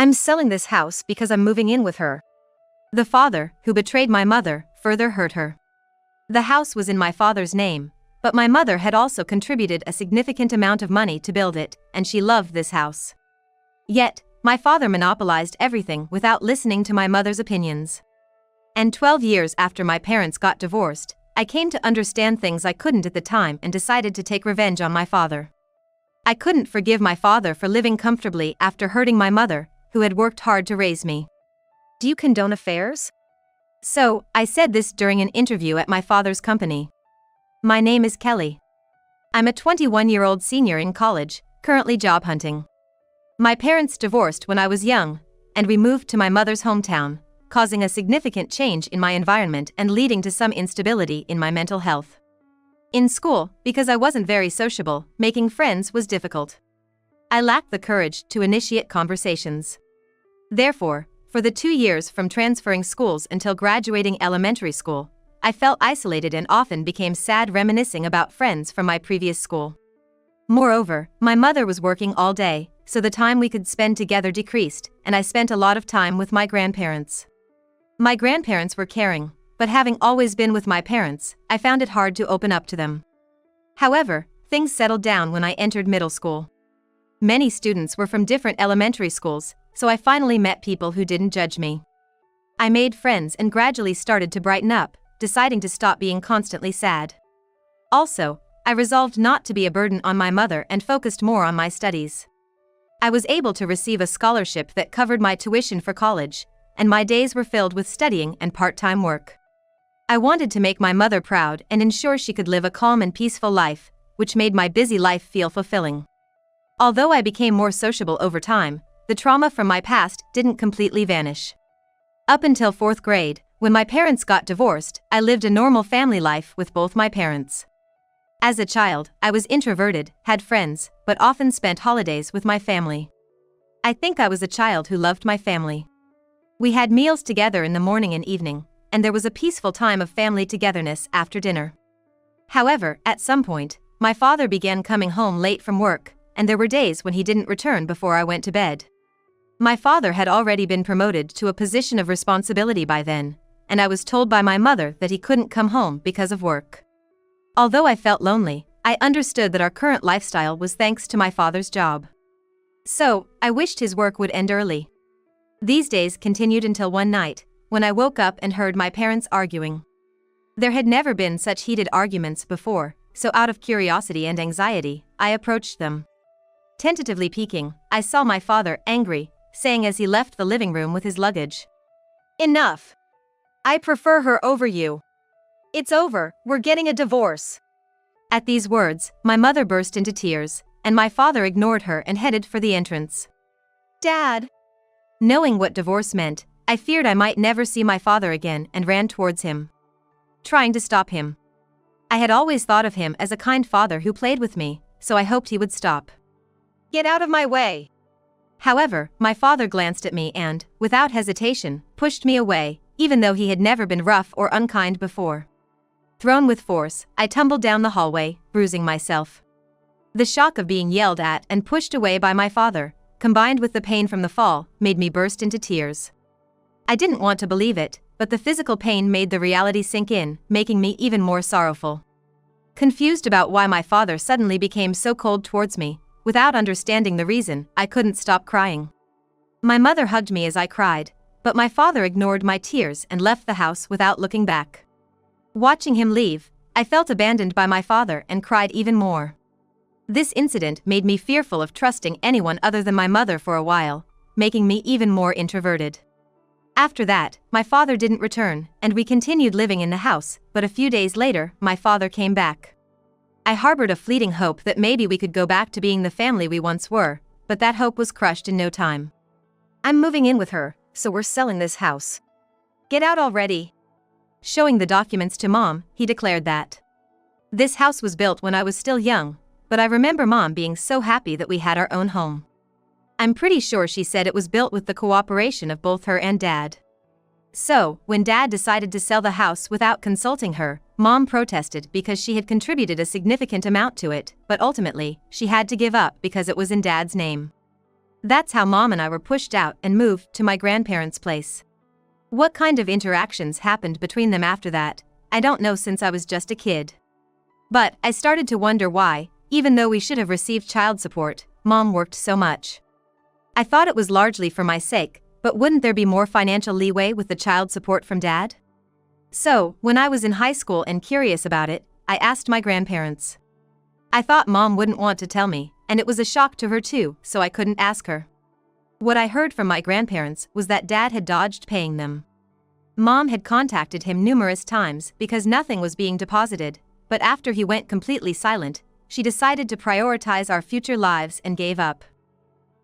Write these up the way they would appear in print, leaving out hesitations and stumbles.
I'm selling this house because I'm moving in with her. The father, who betrayed my mother, further hurt her. The house was in my father's name, but my mother had also contributed a significant amount of money to build it, and she loved this house. Yet, my father monopolized everything without listening to my mother's opinions. And 12 years after my parents got divorced, I came to understand things I couldn't at the time and decided to take revenge on my father. I couldn't forgive my father for living comfortably after hurting my mother, who had worked hard to raise me. Do you condone affairs? So, I said this during an interview at my father's company. My name is Kelly. I'm a 21-year-old senior in college, currently job hunting. My parents divorced when I was young, and we moved to my mother's hometown, causing a significant change in my environment and leading to some instability in my mental health. In school, because I wasn't very sociable, making friends was difficult. I lacked the courage to initiate conversations. Therefore, for the 2 years from transferring schools until graduating elementary school, I felt isolated and often became sad reminiscing about friends from my previous school. Moreover, my mother was working all day, so the time we could spend together decreased, and I spent a lot of time with my grandparents. My grandparents were caring, but having always been with my parents, I found it hard to open up to them. However, things settled down when I entered middle school. Many students were from different elementary schools, so I finally met people who didn't judge me. I made friends and gradually started to brighten up, deciding to stop being constantly sad. Also, I resolved not to be a burden on my mother and focused more on my studies. I was able to receive a scholarship that covered my tuition for college, and my days were filled with studying and part-time work. I wanted to make my mother proud and ensure she could live a calm and peaceful life, which made my busy life feel fulfilling. Although I became more sociable over time, the trauma from my past didn't completely vanish. Up until 4th grade, when my parents got divorced, I lived a normal family life with both my parents. As a child, I was introverted, had friends, but often spent holidays with my family. I think I was a child who loved my family. We had meals together in the morning and evening, and there was a peaceful time of family togetherness after dinner. However, at some point, my father began coming home late from work, and there were days when he didn't return before I went to bed. My father had already been promoted to a position of responsibility by then, and I was told by my mother that he couldn't come home because of work. Although I felt lonely, I understood that our current lifestyle was thanks to my father's job. So, I wished his work would end early. These days continued until one night, when I woke up and heard my parents arguing. There had never been such heated arguments before, so out of curiosity and anxiety, I approached them. Tentatively peeking, I saw my father angry, saying as he left the living room with his luggage, "Enough! I prefer her over you. It's over, we're getting a divorce." At these words, my mother burst into tears, and my father ignored her and headed for the entrance. "Dad!" Knowing what divorce meant, I feared I might never see my father again and ran towards him, trying to stop him. I had always thought of him as a kind father who played with me, so I hoped he would stop. "Get out of my way!" However, my father glanced at me and, without hesitation, pushed me away, even though he had never been rough or unkind before. Thrown with force, I tumbled down the hallway, bruising myself. The shock of being yelled at and pushed away by my father, combined with the pain from the fall, made me burst into tears. I didn't want to believe it, but the physical pain made the reality sink in, making me even more sorrowful. Confused about why my father suddenly became so cold towards me, without understanding the reason, I couldn't stop crying. My mother hugged me as I cried, but my father ignored my tears and left the house without looking back. Watching him leave, I felt abandoned by my father and cried even more. This incident made me fearful of trusting anyone other than my mother for a while, making me even more introverted. After that, my father didn't return, and we continued living in the house, but a few days later, my father came back. I harbored a fleeting hope that maybe we could go back to being the family we once were, but that hope was crushed in no time. "I'm moving in with her, so we're selling this house. Get out already." Showing the documents to Mom, he declared that this house was built when I was still young, but I remember Mom being so happy that we had our own home. I'm pretty sure she said it was built with the cooperation of both her and Dad. So, when Dad decided to sell the house without consulting her, Mom protested because she had contributed a significant amount to it, but ultimately, she had to give up because it was in Dad's name. That's how Mom and I were pushed out and moved to my grandparents' place. What kind of interactions happened between them after that, I don't know since I was just a kid. But I started to wonder why, even though we should have received child support, Mom worked so much. I thought it was largely for my sake, but wouldn't there be more financial leeway with the child support from Dad? So, when I was in high school and curious about it, I asked my grandparents. I thought Mom wouldn't want to tell me, and it was a shock to her too, so I couldn't ask her. What I heard from my grandparents was that Dad had dodged paying them. Mom had contacted him numerous times because nothing was being deposited, but after he went completely silent, she decided to prioritize our future lives and gave up.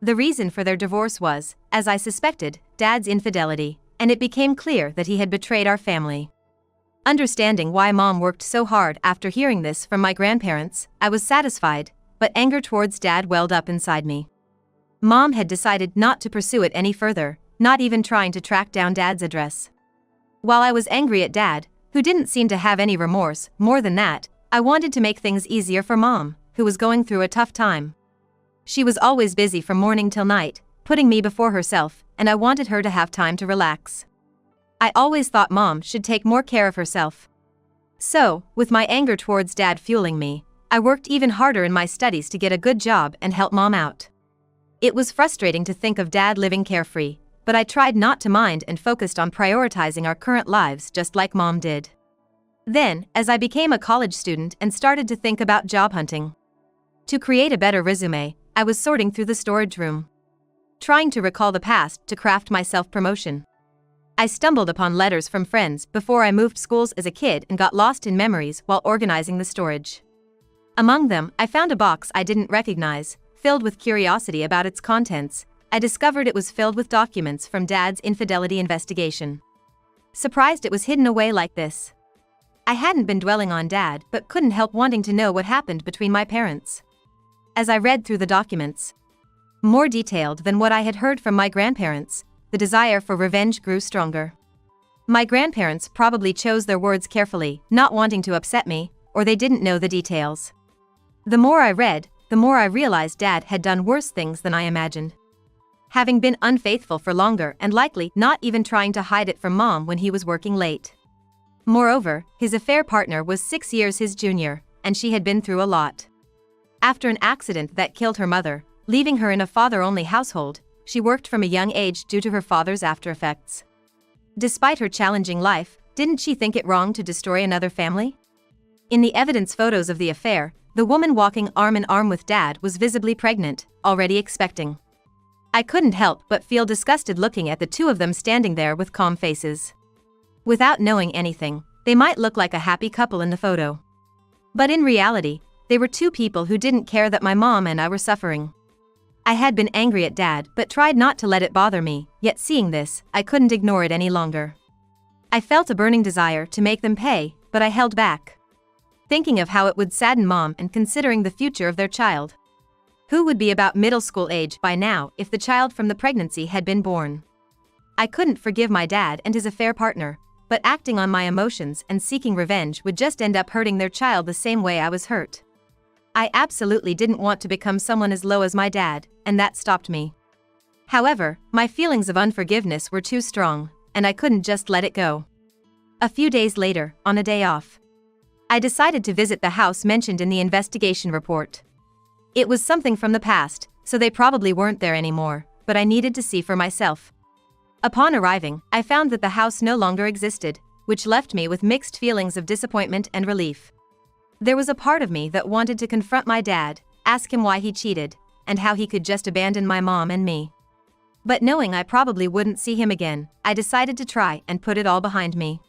The reason for their divorce was, as I suspected, Dad's infidelity, and it became clear that he had betrayed our family. Understanding why Mom worked so hard after hearing this from my grandparents, I was satisfied, but anger towards Dad welled up inside me. Mom had decided not to pursue it any further, not even trying to track down Dad's address. While I was angry at Dad, who didn't seem to have any remorse, more than that, I wanted to make things easier for Mom, who was going through a tough time. She was always busy from morning till night, putting me before herself, and I wanted her to have time to relax. I always thought Mom should take more care of herself. So, with my anger towards Dad fueling me, I worked even harder in my studies to get a good job and help Mom out. It was frustrating to think of Dad living carefree, but I tried not to mind and focused on prioritizing our current lives just like Mom did. Then, as I became a college student and started to think about job hunting. To create a better resume, I was sorting through the storage room, trying to recall the past to craft my self-promotion. I stumbled upon letters from friends before I moved schools as a kid and got lost in memories while organizing the storage. Among them, I found a box I didn't recognize. Filled with curiosity about its contents, I discovered it was filled with documents from Dad's infidelity investigation. Surprised it was hidden away like this. I hadn't been dwelling on Dad but couldn't help wanting to know what happened between my parents. As I read through the documents, more detailed than what I had heard from my grandparents, the desire for revenge grew stronger. My grandparents probably chose their words carefully, not wanting to upset me, or they didn't know the details. The more I read, the more I realized Dad had done worse things than I imagined. Having been unfaithful for longer and likely not even trying to hide it from Mom when he was working late. Moreover, his affair partner was 6 years his junior, and she had been through a lot. After an accident that killed her mother, leaving her in a father-only household, she worked from a young age due to her father's after-effects. Despite her challenging life, didn't she think it wrong to destroy another family? In the evidence photos of the affair, the woman walking arm in arm with Dad was visibly pregnant, already expecting. I couldn't help but feel disgusted looking at the two of them standing there with calm faces. Without knowing anything, they might look like a happy couple in the photo. But in reality, they were two people who didn't care that my mom and I were suffering. I had been angry at Dad but tried not to let it bother me, yet seeing this, I couldn't ignore it any longer. I felt a burning desire to make them pay, but I held back. Thinking of how it would sadden Mom and considering the future of their child. Who would be about middle school age by now if the child from the pregnancy had been born? I couldn't forgive my dad and his affair partner, but acting on my emotions and seeking revenge would just end up hurting their child the same way I was hurt. I absolutely didn't want to become someone as low as my dad, and that stopped me. However, my feelings of unforgiveness were too strong, and I couldn't just let it go. A few days later, on a day off, I decided to visit the house mentioned in the investigation report. It was something from the past, so they probably weren't there anymore, but I needed to see for myself. Upon arriving, I found that the house no longer existed, which left me with mixed feelings of disappointment and relief. There was a part of me that wanted to confront my dad, ask him why he cheated, and how he could just abandon my mom and me. But knowing I probably wouldn't see him again, I decided to try and put it all behind me.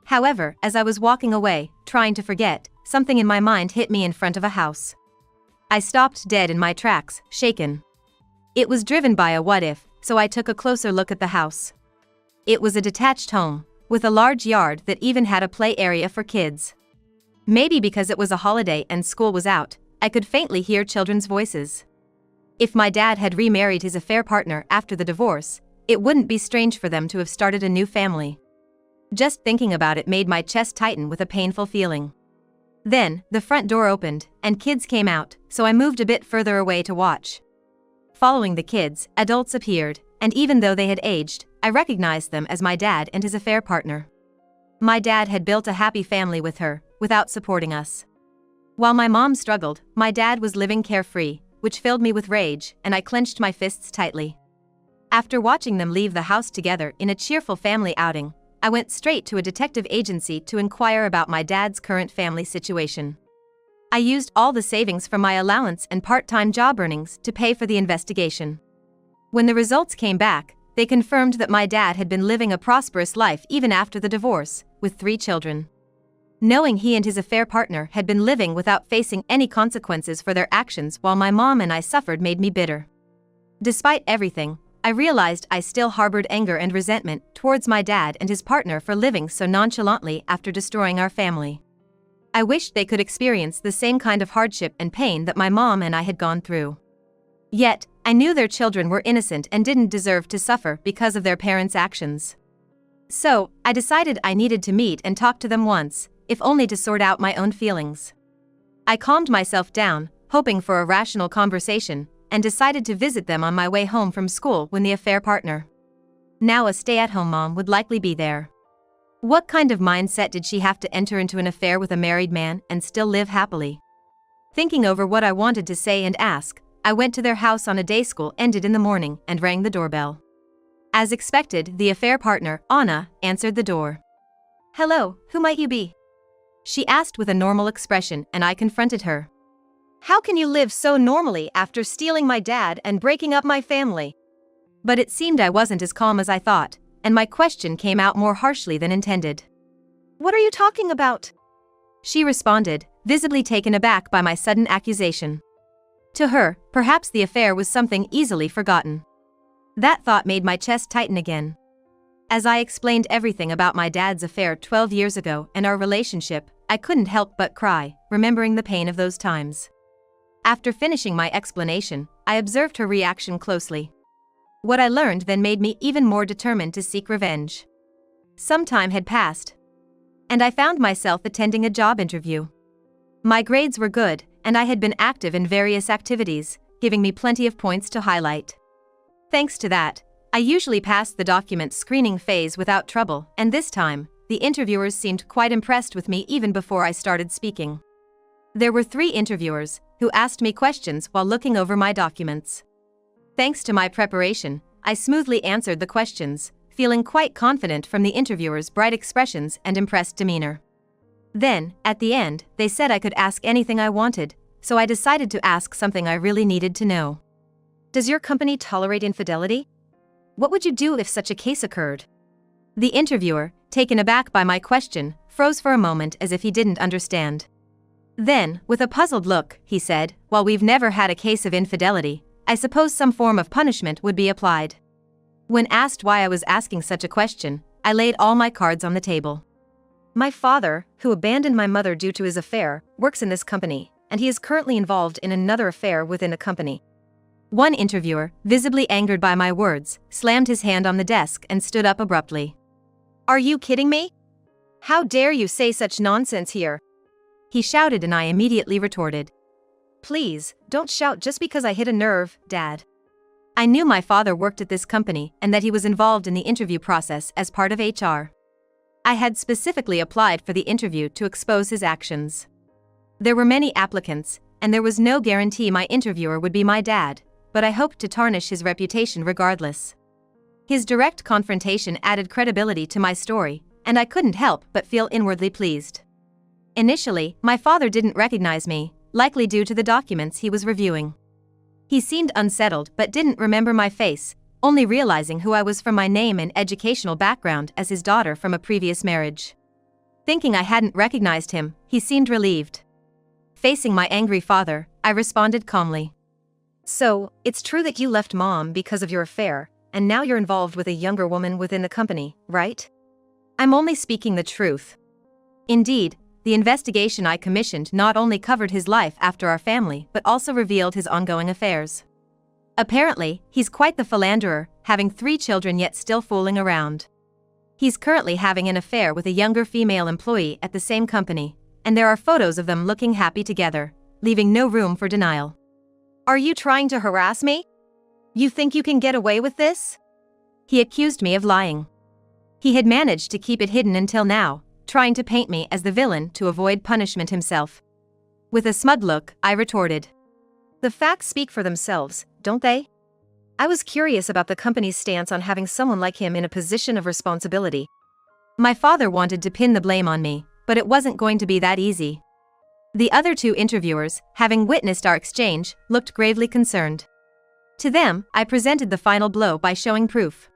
However, as I was walking away, trying to forget, something in my mind hit me in front of a house. I stopped dead in my tracks, shaken. It was driven by a what-if, so I took a closer look at the house. It was a detached home, with a large yard that even had a play area for kids. Maybe because it was a holiday and school was out, I could faintly hear children's voices. If my dad had remarried his affair partner after the divorce, it wouldn't be strange for them to have started a new family. Just thinking about it made my chest tighten with a painful feeling. Then, the front door opened, and kids came out, so I moved a bit further away to watch. Following the kids, adults appeared, and even though they had aged, I recognized them as my dad and his affair partner. My dad had built a happy family with her, without supporting us. While my mom struggled, my dad was living carefree, which filled me with rage, and I clenched my fists tightly. After watching them leave the house together in a cheerful family outing, I went straight to a detective agency to inquire about my dad's current family situation. I used all the savings from my allowance and part-time job earnings to pay for the investigation. When the results came back, they confirmed that my dad had been living a prosperous life even after the divorce, with 3 children. Knowing he and his affair partner had been living without facing any consequences for their actions while my mom and I suffered made me bitter. Despite everything, I realized I still harbored anger and resentment towards my dad and his partner for living so nonchalantly after destroying our family. I wished they could experience the same kind of hardship and pain that my mom and I had gone through. Yet, I knew their children were innocent and didn't deserve to suffer because of their parents' actions. So, I decided I needed to meet and talk to them once, if only to sort out my own feelings. I calmed myself down, hoping for a rational conversation, and decided to visit them on my way home from school when the affair partner, now a stay-at-home mom, would likely be there. What kind of mindset did she have to enter into an affair with a married man and still live happily? Thinking over what I wanted to say and ask, I went to their house on a day school ended in the morning and rang the doorbell. As expected, the affair partner, Anna, answered the door. "Hello, who might you be?" she asked with a normal expression, and I confronted her. "How can you live so normally after stealing my dad and breaking up my family?" But it seemed I wasn't as calm as I thought, and my question came out more harshly than intended. "What are you talking about?" she responded, visibly taken aback by my sudden accusation. To her, perhaps the affair was something easily forgotten. That thought made my chest tighten again. As I explained everything about my dad's affair 12 years ago and our relationship, I couldn't help but cry, remembering the pain of those times. After finishing my explanation, I observed her reaction closely. What I learned then made me even more determined to seek revenge. Some time had passed, and I found myself attending a job interview. My grades were good, and I had been active in various activities, giving me plenty of points to highlight. Thanks to that, I usually passed the document screening phase without trouble, and this time, the interviewers seemed quite impressed with me even before I started speaking. There were 3 interviewers, who asked me questions while looking over my documents. Thanks to my preparation, I smoothly answered the questions, feeling quite confident from the interviewers' bright expressions and impressed demeanor. Then, at the end, they said I could ask anything I wanted, so I decided to ask something I really needed to know. "Does your company tolerate infidelity? What would you do if such a case occurred?" The interviewer, taken aback by my question, froze for a moment as if he didn't understand. Then, with a puzzled look, he said, "While we've never had a case of infidelity, I suppose some form of punishment would be applied." When asked why I was asking such a question, I laid all my cards on the table. "My father, who abandoned my mother due to his affair, works in this company, and he is currently involved in another affair within the company." One interviewer, visibly angered by my words, slammed his hand on the desk and stood up abruptly. "Are you kidding me? How dare you say such nonsense here?" he shouted, and I immediately retorted. "Please, don't shout just because I hit a nerve, Dad." I knew my father worked at this company and that he was involved in the interview process as part of HR. I had specifically applied for the interview to expose his actions. There were many applicants, and there was no guarantee my interviewer would be my dad, but I hoped to tarnish his reputation regardless. His direct confrontation added credibility to my story, and I couldn't help but feel inwardly pleased. Initially, my father didn't recognize me, likely due to the documents he was reviewing. He seemed unsettled but didn't remember my face, only realizing who I was from my name and educational background as his daughter from a previous marriage. Thinking I hadn't recognized him, he seemed relieved. Facing my angry father, I responded calmly. "So, it's true that you left Mom because of your affair, and now you're involved with a younger woman within the company, right?" "I'm only speaking the truth." Indeed, the investigation I commissioned not only covered his life after our family but also revealed his ongoing affairs. Apparently, he's quite the philanderer, having 3 children yet still fooling around. He's currently having an affair with a younger female employee at the same company, and there are photos of them looking happy together, leaving no room for denial. "Are you trying to harass me?" You think you can get away with this? He accused me of lying. He had managed to keep it hidden until now, trying to paint me as the villain to avoid punishment himself. With a smug look, I retorted. The facts speak for themselves, don't they? I was curious about the company's stance on having someone like him in a position of responsibility. My father wanted to pin the blame on me, but it wasn't going to be that easy. The other two interviewers, having witnessed our exchange, looked gravely concerned. To them, I presented the final blow by showing proof.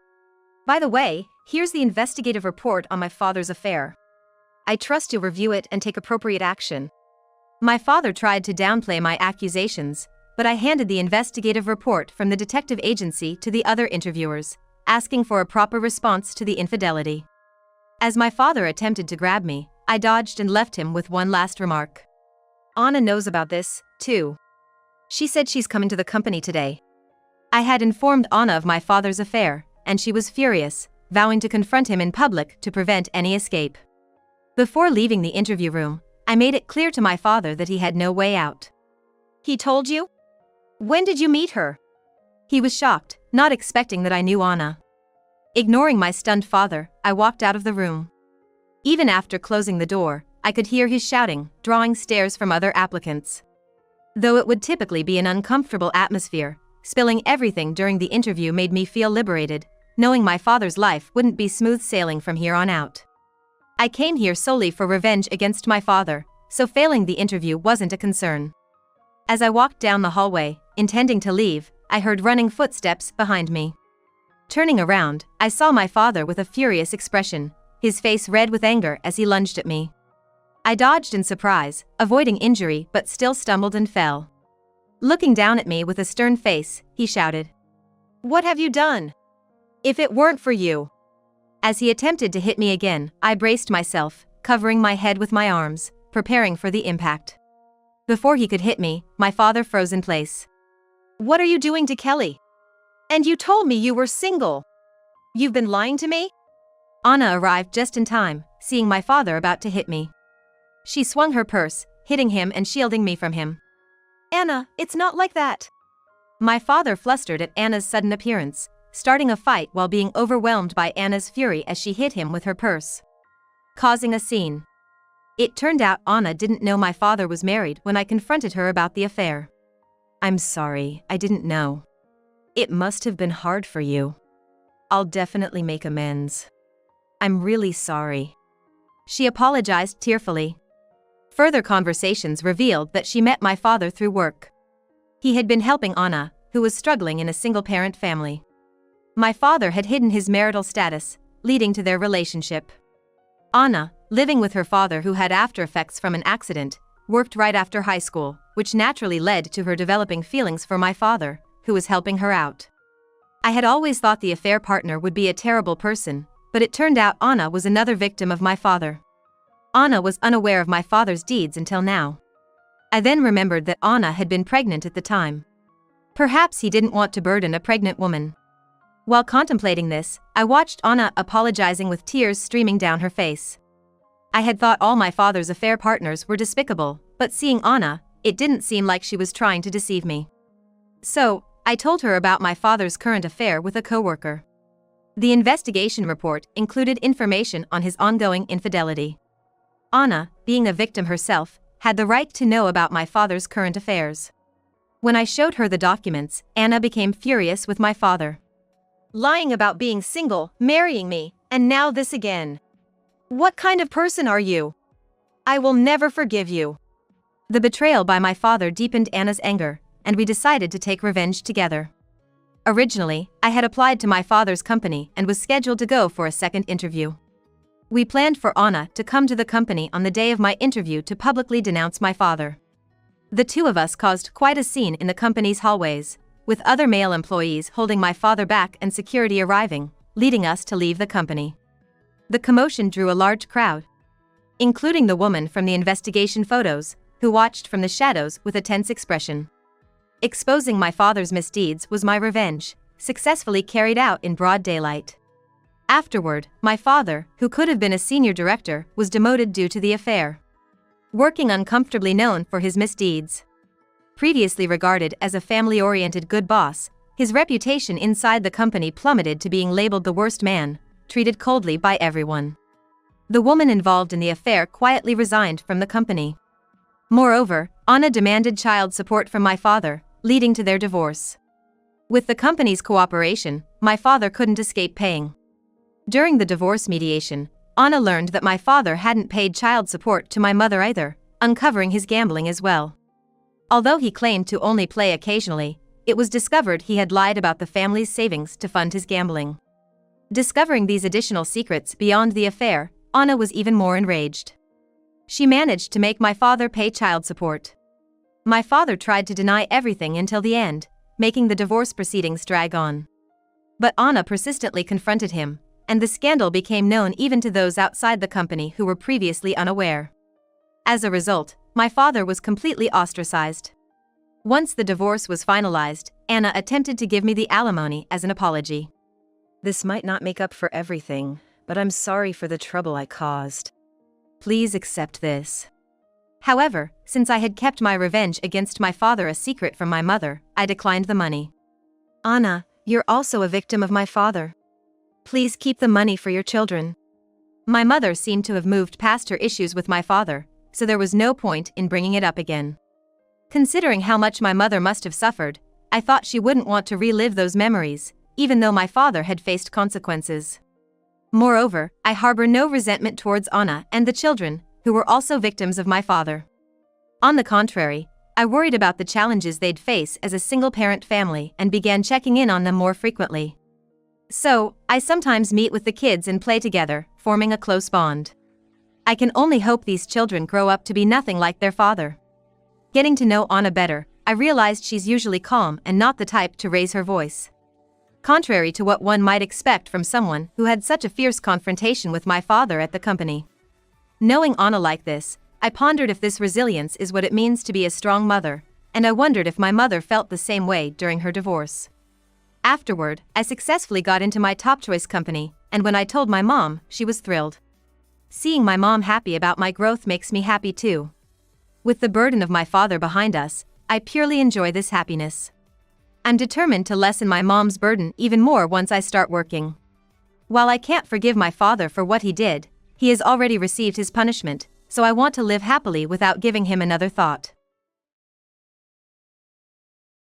By the way, here's the investigative report on my father's affair. I trust you'll review it and take appropriate action. My father tried to downplay my accusations, but I handed the investigative report from the detective agency to the other interviewers, asking for a proper response to the infidelity. As my father attempted to grab me, I dodged and left him with one last remark. Anna knows about this, too. She said she's coming to the company today. I had informed Anna of my father's affair, and she was furious, vowing to confront him in public to prevent any escape. Before leaving the interview room, I made it clear to my father that he had no way out. He told you? When did you meet her? He was shocked, not expecting that I knew Anna. Ignoring my stunned father, I walked out of the room. Even after closing the door, I could hear his shouting, drawing stares from other applicants. Though it would typically be an uncomfortable atmosphere, spilling everything during the interview made me feel liberated, knowing my father's life wouldn't be smooth sailing from here on out. I came here solely for revenge against my father, so failing the interview wasn't a concern. As I walked down the hallway, intending to leave, I heard running footsteps behind me. Turning around, I saw my father with a furious expression, his face red with anger as he lunged at me. I dodged in surprise, avoiding injury but still stumbled and fell. Looking down at me with a stern face, he shouted, "What have you done? If it weren't for you." As he attempted to hit me again, I braced myself, covering my head with my arms, preparing for the impact. Before he could hit me, my father froze in place. "What are you doing to Kelly? And you told me you were single. You've been lying to me?" Anna arrived just in time, seeing my father about to hit me. She swung her purse, hitting him and shielding me from him. "Anna, it's not like that." My father flustered at Anna's sudden appearance, starting a fight while being overwhelmed by Anna's fury as she hit him with her purse, causing a scene. It turned out Anna didn't know my father was married when I confronted her about the affair. "I'm sorry, I didn't know. It must have been hard for you. I'll definitely make amends. I'm really sorry." She apologized tearfully. Further conversations revealed that she met my father through work. He had been helping Anna, who was struggling in a single-parent family. My father had hidden his marital status, leading to their relationship. Anna, living with her father who had after-effects from an accident, worked right after high school, which naturally led to her developing feelings for my father, who was helping her out. I had always thought the affair partner would be a terrible person, but it turned out Anna was another victim of my father. Anna was unaware of my father's deeds until now. I then remembered that Anna had been pregnant at the time. Perhaps he didn't want to burden a pregnant woman. While contemplating this, I watched Anna apologizing with tears streaming down her face. I had thought all my father's affair partners were despicable, but seeing Anna, it didn't seem like she was trying to deceive me. So, I told her about my father's current affair with a coworker. The investigation report included information on his ongoing infidelity. Anna, being a victim herself, had the right to know about my father's current affairs. When I showed her the documents, Anna became furious with my father. "Lying about being single, marrying me, and now this again. What kind of person are you? I will never forgive you." The betrayal by my father deepened Anna's anger, and we decided to take revenge together. Originally, I had applied to my father's company and was scheduled to go for a second interview. We planned for Anna to come to the company on the day of my interview to publicly denounce my father. The two of us caused quite a scene in the company's hallways, with other male employees holding my father back and security arriving, leading us to leave the company. The commotion drew a large crowd, including the woman from the investigation photos, who watched from the shadows with a tense expression. Exposing my father's misdeeds was my revenge, successfully carried out in broad daylight. Afterward, my father, who could have been a senior director, was demoted due to the affair. Working uncomfortably known for his misdeeds. Previously regarded as a family-oriented good boss, His reputation inside the company plummeted to being labeled the worst man, treated coldly by everyone. The woman involved in the affair quietly resigned from the company. Moreover, Anna demanded child support from my father, leading to their divorce. With the company's cooperation, my father couldn't escape paying. During the divorce mediation, Anna learned that my father hadn't paid child support to my mother either, uncovering his gambling as well. Although he claimed to only play occasionally, it was discovered he had lied about the family's savings to fund his gambling. Discovering these additional secrets beyond the affair, Anna was even more enraged. She managed to make my father pay child support. My father tried to deny everything until the end, making the divorce proceedings drag on. But Anna persistently confronted him, and the scandal became known even to those outside the company who were previously unaware. As a result, my father was completely ostracized. Once the divorce was finalized, Anna attempted to give me the alimony as an apology. This might not make up for everything, but I'm sorry for the trouble I caused. Please accept this. However, since I had kept my revenge against my father a secret from my mother, I declined the money. Anna, you're also a victim of my father. Please keep the money for your children. My mother seemed to have moved past her issues with my father, so there was no point in bringing it up again. Considering how much my mother must have suffered, I thought she wouldn't want to relive those memories, even though my father had faced consequences. Moreover, I harbor no resentment towards Anna and the children, who were also victims of my father. On the contrary, I worried about the challenges they'd face as a single-parent family and began checking in on them more frequently. So, I sometimes meet with the kids and play together, forming a close bond. I can only hope these children grow up to be nothing like their father. Getting to know Anna better, I realized she's usually calm and not the type to raise her voice. Contrary to what one might expect from someone who had such a fierce confrontation with my father at the company. Knowing Anna like this, I pondered if this resilience is what it means to be a strong mother, and I wondered if my mother felt the same way during her divorce. Afterward, I successfully got into my top choice company, and when I told my mom, she was thrilled. Seeing my mom happy about my growth makes me happy too. With the burden of my father behind us, I purely enjoy this happiness. I'm determined to lessen my mom's burden even more once I start working. While I can't forgive my father for what he did, he has already received his punishment, so I want to live happily without giving him another thought.